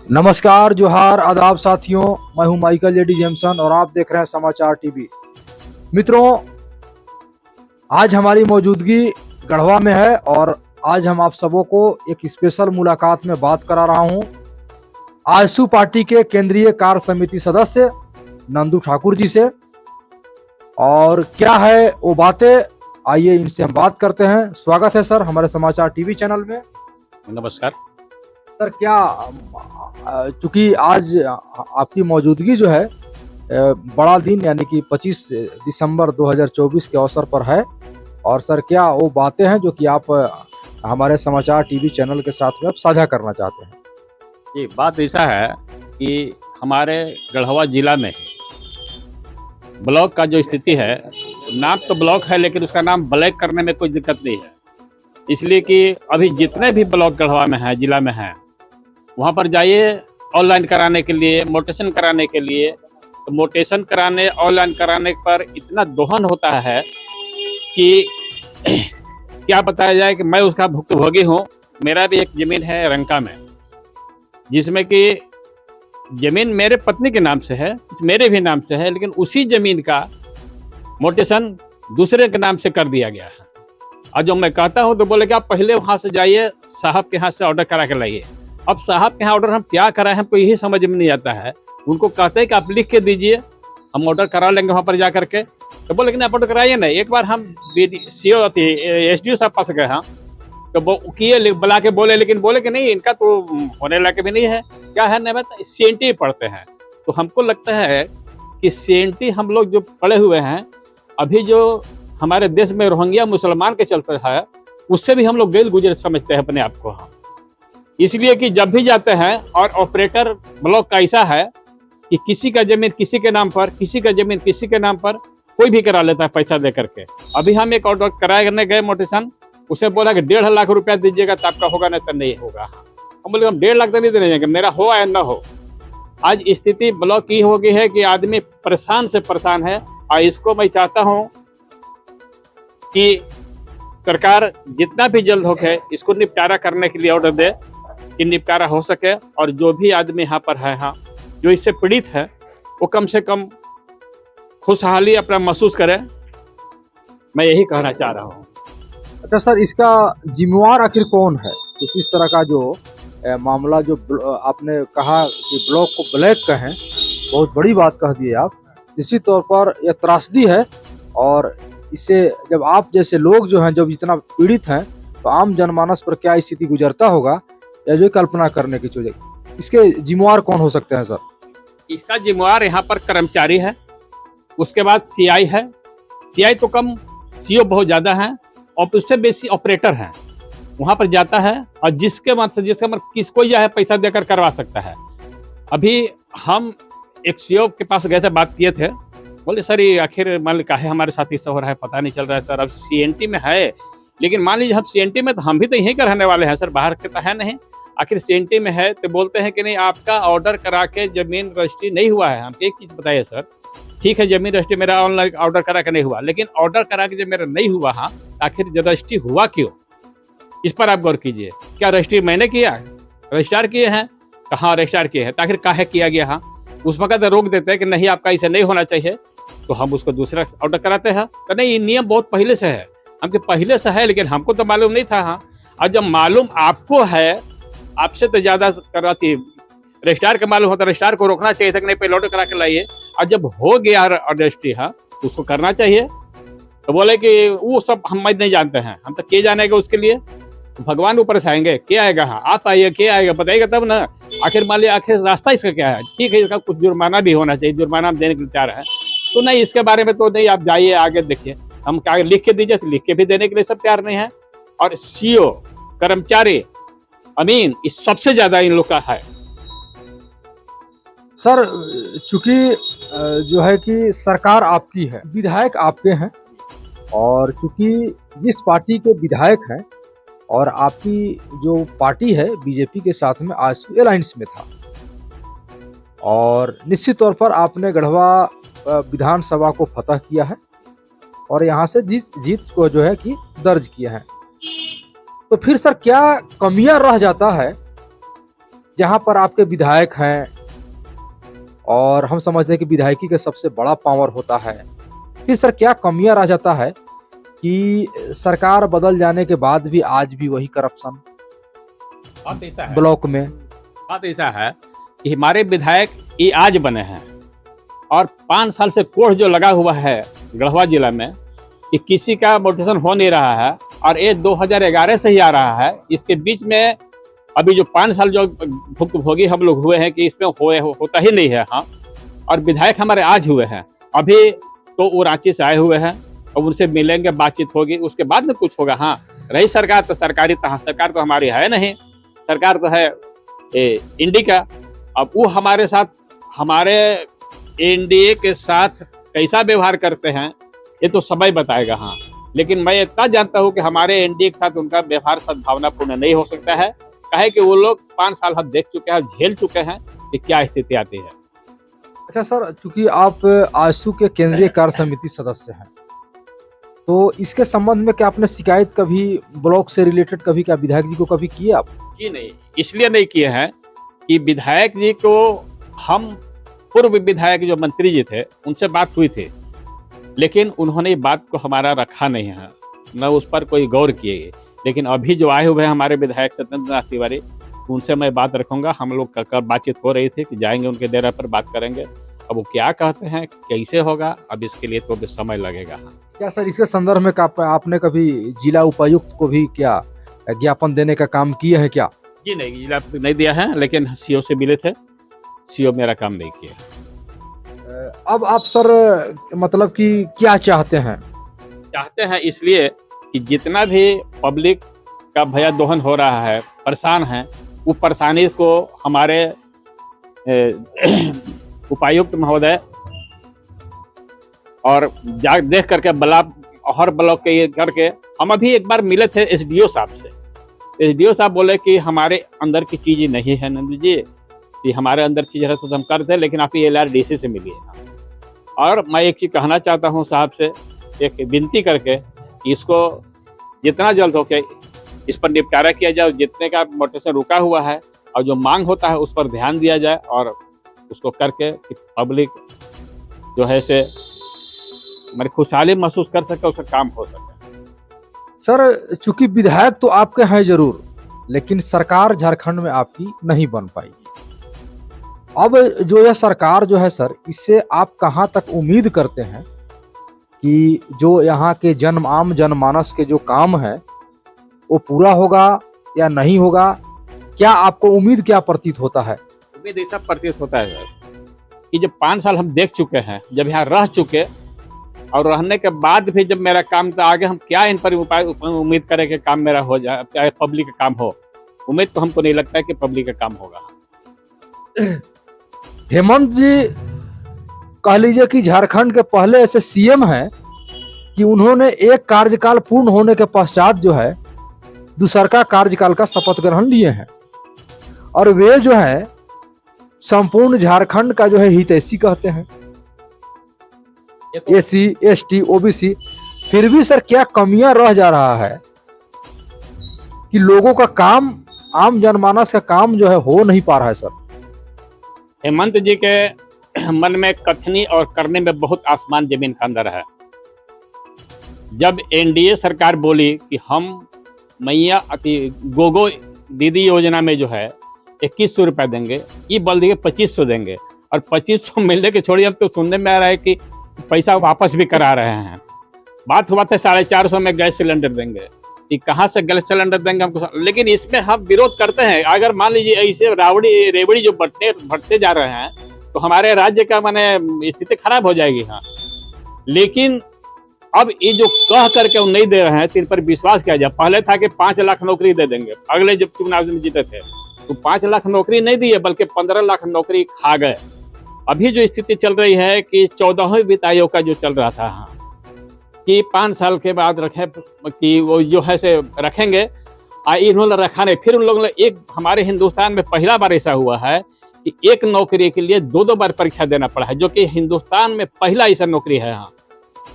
नमस्कार, जोहार, आदाब साथियों। मैं हूं माइकल जेडी जेमसन और आप देख रहे हैं समाचार टीवी। मित्रों, आज हमारी मौजूदगी गढ़वा में है और आज हम आप सबों को एक स्पेशल मुलाकात में बात करा रहा हूं आजसू पार्टी के केंद्रीय कार्य समिति सदस्य नंदू ठाकुर जी से। और क्या है वो बातें, आइए इनसे हम बात करते हैं। स्वागत है सर हमारे समाचार टीवी चैनल में। नमस्कार सर, क्या चूंकि आज आपकी मौजूदगी जो है बड़ा दिन यानी कि 25 दिसंबर 2024 के अवसर पर है, और सर क्या वो बातें हैं जो कि आप हमारे समाचार टीवी चैनल के साथ में आप साझा करना चाहते हैं? ये बात ऐसा है कि हमारे गढ़वा जिला में ब्लॉक का जो स्थिति है, नाम तो ब्लॉक है लेकिन उसका नाम ब्लैक करने में कोई दिक्कत नहीं है। इसलिए कि अभी जितने भी ब्लॉक गढ़वा में है, जिला में है, वहाँ पर जाइए ऑनलाइन कराने के लिए, मोटेशन कराने के लिए। तो मोटेशन कराने, ऑनलाइन कराने पर इतना दोहन होता है कि क्या बताया जाए कि मैं उसका भुक्तभोगी हूँ। मेरा भी एक ज़मीन है रंका में, जिसमें कि ज़मीन मेरे पत्नी के नाम से है, मेरे भी नाम से है, लेकिन उसी ज़मीन का मोटेशन दूसरे के नाम से कर दिया गया है। और जो मैं कहता हूँ तो बोले कि आप पहले वहाँ से जाइए, साहब के यहाँ से ऑर्डर करा के लाइए। अब साहब के यहाँ ऑर्डर हम क्या कराएं, हमको यही समझ में नहीं आता है। उनको कहते हैं कि आप लिख के दीजिए, हम ऑर्डर करा लेंगे वहाँ पर जा करके। तो बोले कि नहीं, आप ऑर्डर कराइए ना। एक बार हम SDO साहब पास गए, हाँ, तो वो किए, बुला के बोले, लेकिन बोले कि नहीं, इनका तो होने लायक भी नहीं है। क्या है, नहीं बता, CNT पढ़ते हैं। तो हमको लगता है कि CNT हम लोग जो पढ़े हुए हैं, अभी जो हमारे देश में रोहिंग्या मुसलमान के चलते है, उससे भी हम लोग गैर गुजर समझते हैं अपने आप को। हम इसलिए कि जब भी जाते हैं, और ऑपरेटर ब्लॉक का ऐसा है कि किसी का जमीन किसी के नाम पर, किसी का जमीन किसी के नाम पर, कोई भी करा लेता है पैसा दे करके। अभी हम एक ऑर्डर कराने गए मोटेशन, उसे बोला कि 1.5 लाख रुपया दीजिएगा तो आपका होगा, नहीं तो नहीं होगा। हम बोले हम 1.5 लाख तो नहीं दे देंगे, मेरा हो या ना हो। आज स्थिति ब्लॉक की हो गई है कि आदमी परेशान से परेशान है। और इसको मैं चाहता हूँ कि सरकार जितना भी जल्द हो के इसको निपटारा करने के लिए ऑर्डर दे कि निपटारा हो सके, और जो भी आदमी यहाँ पर है, हाँ, जो इससे पीड़ित है, वो कम से कम खुशहाली अपना महसूस करे। मैं यही कहना चाह रहा हूँ। अच्छा सर, इसका जिम्मेवार आखिर कौन है? तो इस तरह का जो मामला जो आपने कहा कि ब्लॉक को ब्लैक कहें, बहुत बड़ी बात कह दी आप। निश्चित तौर पर यह त्रासदी है, और इससे जब आप जैसे लोग जो हैं जब इतना पीड़ित हैं, तो आम जनमानस पर क्या स्थिति गुजरता होगा, या जो कल्पना करने की चीज़। इसके जिम्मेवार कौन हो सकते हैं सर? इसका जिम्मेवार यहाँ पर कर्मचारी है, उसके बाद CI है। CI तो कम, CO बहुत ज़्यादा है, और उससे बेसी ऑपरेटर हैं। वहाँ पर जाता है और जिसके मन किसको यह है पैसा देकर करवा सकता है। अभी हम एक CO के पास गए थे, बात किए थे। बोले सर ये आखिर मान लीजिए काहे हमारे साथ ऐसा हो रहा है, पता नहीं चल रहा है सर। अब CNT में है, लेकिन मान लीजिए हम CNT में, तो हम भी तो यहीं का रहने वाले हैं सर, बाहर के तो है नहीं। आखिर CNT में है तो बोलते हैं कि नहीं, आपका ऑर्डर करा के जमीन रजिस्ट्री नहीं हुआ है। हम एक चीज़ बताइए सर, ठीक है जमीन रजिस्ट्री मेरा ऑनलाइन ऑर्डर करा के नहीं हुआ, लेकिन ऑर्डर करा के जब मेरा नहीं हुआ, हाँ, आखिर रजिस्ट्री हुआ क्यों, इस पर आप गौर कीजिए। क्या रजिस्ट्री मैंने किया, रजिस्ट्रार किए हैं? कहाँ रजिस्ट्रार किए हैं, तो आखिर काहे किया गया? हाँ, उस वक्त रोक देते हैं कि नहीं आपका ऐसा नहीं होना चाहिए, तो हम उसको दूसरा ऑर्डर कराते हैं। तो नहीं, ये नियम बहुत पहले से है, हमके पहले से है, लेकिन हमको तो मालूम नहीं था। हाँ, और जब मालूम आपको है, आपसे तो ज़्यादा कराती रजिस्ट्रार के मालूम होता, रजिस्ट्रार को रोकना चाहिए था कि नहीं पहले ऑर्डर करा के लाइए। और जब हो गया रजिस्ट्री, हाँ, तो उसको करना चाहिए। तो बोले कि वो सब हम नहीं जानते हैं, हम तो के जानेगा उसके लिए, तो भगवान ऊपर से आएंगे, क्या आएगा? हाँ, आप आइए, क्या आएगा बताइएगा तब ना। आखिर मान लिया, आखिर रास्ता इसका क्या है? ठीक है, इसका कुछ जुर्माना भी होना चाहिए, जुर्माना हम देने के लिए तैयार है। तो नहीं, इसके बारे में तो नहीं, आप जाइए आगे देखिए, हम क्या लिख के दीजिए, तो लिख के भी देने के लिए सब तैयार नहीं है। और CO, कर्मचारी, अमीन, इस सबसे ज्यादा इन लोग का है सर। चूंकि जो है कि सरकार आपकी है, विधायक आपके हैं, और चूंकि जिस पार्टी के विधायक हैं, और आपकी जो पार्टी है बीजेपी के साथ में आजसू अलायंस में था, और निश्चित तौर पर आपने गढ़वा विधानसभा को फतह किया है, और यहाँ से जीत को जो है कि दर्ज किया है। तो फिर सर क्या कमियां रह जाता है जहां पर आपके विधायक हैं और हम समझते हैं कि विधायकी का सबसे बड़ा पावर होता है, फिर सर क्या कमियां रह जाता है कि सरकार बदल जाने के बाद भी आज भी वही करप्शन बात ऐसा है ब्लॉक में? बात ऐसा है कि हमारे विधायक ये आज बने हैं और 5 साल से कोढ़ जो लगा हुआ है गढ़वा जिला में कि किसी का मोटिवेशन हो नहीं रहा है, और ये 2011 से ही आ रहा है। इसके बीच में अभी जो 5 साल जो भुक्तभोगी हम लोग हुए हैं कि इसमें होता ही नहीं है। हाँ, और विधायक हमारे आज हुए हैं, अभी तो वो रांची से आए हुए हैं और उनसे मिलेंगे, बातचीत होगी, उसके बाद में कुछ होगा। हाँ, रही सरकार तो सरकार तो हमारी है नहीं, सरकार तो है इंडी का। अब वो हमारे साथ, हमारे एनडीए के साथ कैसा व्यवहार करते हैं ये तो समय बताएगा। हाँ, लेकिन मैं इतना जानता हूँ कि हमारे एनडीए के साथ उनका व्यवहार सद्भावनापूर्ण नहीं हो सकता है, काहे कि वो लोग 5 साल हम देख चुके हैं, झेल चुके हैं कि क्या स्थिति आती है। अच्छा सर, चूंकि आप आजसू के केंद्रीय कार्य समिति सदस्य हैं, तो इसके संबंध में क्या आपने शिकायत कभी ब्लॉक से रिलेटेड कभी क्या विधायक जी को कभी की आप? जी नहीं, इसलिए नहीं किए हैं कि विधायक जी को, हम पूर्व विधायक जो मंत्री जी थे उनसे बात हुई थी, लेकिन उन्होंने बात को हमारा रखा नहीं है, न उस पर कोई गौर किए। लेकिन अभी जो आए हुए हैं हमारे विधायक सत्येंद्र नाथ तिवारी, उनसे मैं बात रखूंगा। हम लोग का बातचीत हो रही थी कि जाएंगे उनके डेरा पर बात करेंगे। अब वो क्या कहते हैं, कैसे होगा, अब इसके लिए तो समय लगेगा। क्या सर इसके संदर्भ में आपने कभी जिला उपायुक्त को भी क्या ज्ञापन देने का काम किए हैं क्या? जी नहीं, जिला नहीं दिया है, लेकिन सीओ से मिले थे, सीओ मेरा काम नहीं किया। अब आप सर मतलब कि क्या चाहते हैं इसलिए कि जितना भी पब्लिक का भया दोहन हो रहा है, परेशान है, वो परेशानी को हमारे उपायुक्त महोदय और देख करके हर ब्लॉक के ये करके, हम अभी एक बार मिले थे एसडीओ साहब से। एसडीओ साहब बोले कि हमारे अंदर की चीज़ नहीं है नंद जी, कि हमारे अंदर चीज़ है तो हम करते, लेकिन आप LRDC से मिलिए। और मैं एक चीज़ कहना चाहता हूँ साहब से, एक विनती करके, इसको जितना जल्द हो के इस पर निपटारा किया जाए, जितने का मोटिवेशन रुका हुआ है और जो मांग होता है उस पर ध्यान दिया जाए, और उसको करके कि पब्लिक जो है से हमारी खुशहाली महसूस कर सके, उसका काम हो सके। सर चूंकि विधायक तो आपके हैं जरूर, लेकिन सरकार झारखंड में आपकी नहीं बन पाएगी। अब जो यह सरकार जो है सर, इससे आप कहां तक उम्मीद करते हैं कि जो यहाँ के आम जनमानस के जो काम है वो पूरा होगा या नहीं होगा? क्या आपको उम्मीद क्या प्रतीत होता है? उम्मीद ऐसा प्रतीत होता है सर कि जब 5 साल हम देख चुके हैं, जब यहाँ रह चुके, और रहने के बाद भी जब मेरा काम तो आगे हम क्या इन पर उम्मीद करें कि काम मेरा हो जाए, चाहे पब्लिक का काम हो। उम्मीद तो हमको नहीं लगता है कि पब्लिक का काम होगा। हेमंत जी कह लीजिए कि झारखंड के पहले ऐसे सीएम हैं कि उन्होंने एक कार्यकाल पूर्ण होने के पश्चात जो है दूसरा कार्यकाल का शपथ ग्रहण लिए हैं, और वे जो है संपूर्ण झारखंड का जो है हितैषी कहते हैं, SC ST OBC। फिर भी सर क्या कमियां रह जा रहा है कि लोगों का काम, आम जनमानस का काम जो है हो नहीं पा रहा है सर? हेमंत जी के मन में कथनी और करने में बहुत आसमान जमीन का अंतर है। जब एनडीए सरकार बोली कि हम मैया गोगो दीदी योजना में जो है 2100 रुपये देंगे, ये बोल दिए 2500 देंगे, और 2500 मिलने के छोड़िए, अब तो सुनने में आ रहा है कि पैसा वापस भी करा रहे हैं। बात हुआ था 450 में गैस सिलेंडर देंगे, कि कहाँ से गैस सिलेंडर देंगे हमको। लेकिन इसमें हम विरोध करते हैं। अगर मान लीजिए ऐसे रेवड़ी जो बढ़ते जा रहे हैं तो हमारे राज्य का माने स्थिति खराब हो जाएगी। हाँ, लेकिन अब ये जो कह करके वो नहीं दे रहे हैं, तो इन पर विश्वास किया जाए। पहले था कि 5 लाख नौकरी दे देंगे, अगले जब चुनाव में जीते थे तो 5 लाख नौकरी नहीं दिए, बल्कि 15 लाख नौकरी खा गए। अभी जो स्थिति चल रही है कि 14वें वित्त आयोग का जो चल रहा था, हाँ, कि 5 साल के बाद रखें, कि वो जो है से रखेंगे, इन्होंने रखा नहीं। फिर उन लोगों ने एक, हमारे हिंदुस्तान में पहला बार ऐसा हुआ है कि एक नौकरी के लिए 2-2 बार परीक्षा देना पड़ा है, जो कि हिंदुस्तान में पहला ऐसा नौकरी है। हाँ,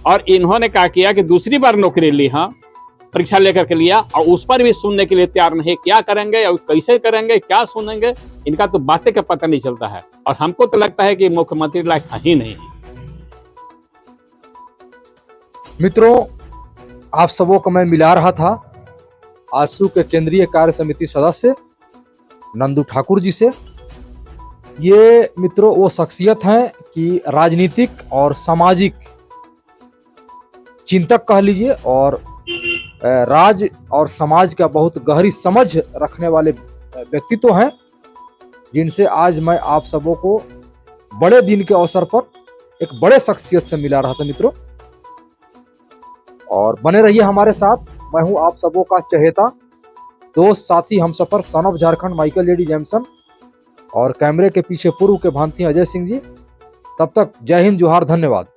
और इन्होंने क्या किया कि दूसरी बार नौकरी ली, हाँ, परीक्षा लेकर के लिया और उस पर भी सुनने के लिए तैयार नहीं। क्या करेंगे और कैसे करेंगे, क्या सुनेंगे, इनका तो बातें का पता नहीं चलता है। और हमको तो लगता है कि मुख्यमंत्री लायक ही नहीं। मित्रों, आप सबों को मैं मिला रहा था आजसू के केंद्रीय कार्य समिति सदस्य नंदू ठाकुर जी से। ये मित्रों वो शख्सियत हैं कि राजनीतिक और सामाजिक चिंतक कह लीजिए और राज्य और समाज का बहुत गहरी समझ रखने वाले व्यक्तित्व हैं, जिनसे आज मैं आप सबों को बड़े दिन के अवसर पर एक बड़े शख्सियत से मिला रहा था मित्रों। और बने रहिए हमारे साथ। मैं हूं आप सबों का चहेता दोस्त साथी हमसफर son of Jharkhand Michael JD Jameson, और कैमरे के पीछे पूर्व के भांति अजय सिंह जी। तब तक जय हिंद, जोहार, धन्यवाद।